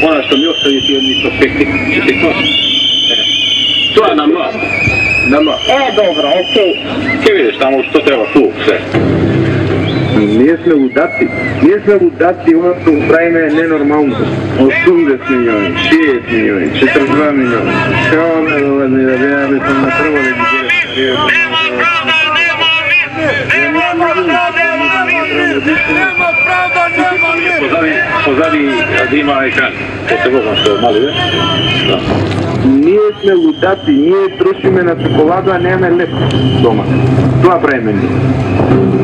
Moraš da mi ostaviti jedni prospekti. To je na M. Na M. Dobro, okej. Ti vidiš tamo što treba tu, sve. Ние сме лудаци, ono što pravime je nenormalno. 80 milioni, 60 milioni, 42 milioni. Kao me dovedne da bi ja bi sam na prvo da bi gdje Pozadi ima ekran. To se Bogom što mali, ne? Da. Ние сме лудаци, ние трошиме на чоколада, а нямаме леп дома. Това правиме ние.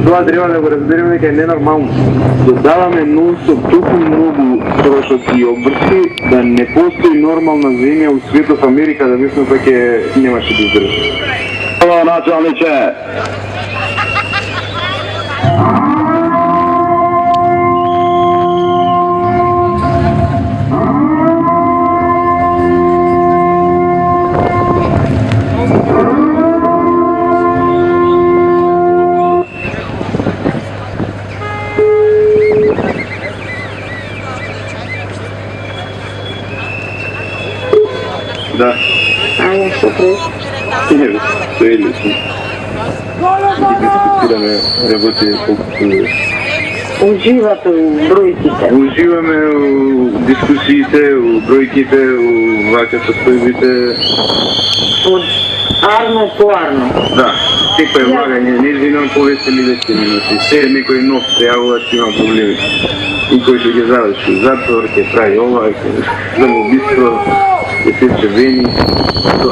Това трябва да го разберем дека е ненормално. Додаваме нон-стоп толкова много трошоци и обрски, да не постои нормална земја у светот Америка да мислам дека немаше да издржи. Hvala načalniče! Да. Ало, што пред? Не, стои лично. Дискутираме работи колкото... Уживате у бројките. Уживаме у дискусиите, у бројките, у вака состојбите. Од Арно по Арно. Да, секој влагање, не знам повесели вести минути. Се некој нов се јавува, ќе има проблеми. И кој ќе ги заврши затвор, ќе прави ова, ќе самоубиство, ќе се червени.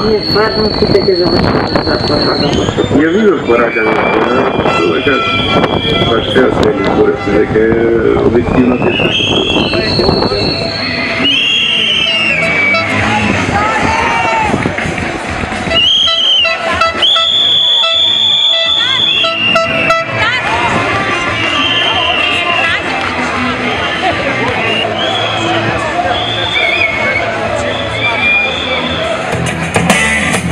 Ние стварно сите ќе завршите затвор. Ја видов порака да се, дека баш сега се ги според дека е објективно тешко.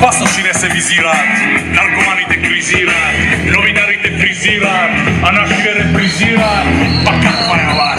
Pasošine se viziraat, narkomanite kriziraat, novinarite frizirat, a naše reprizirat, pa kakva je ova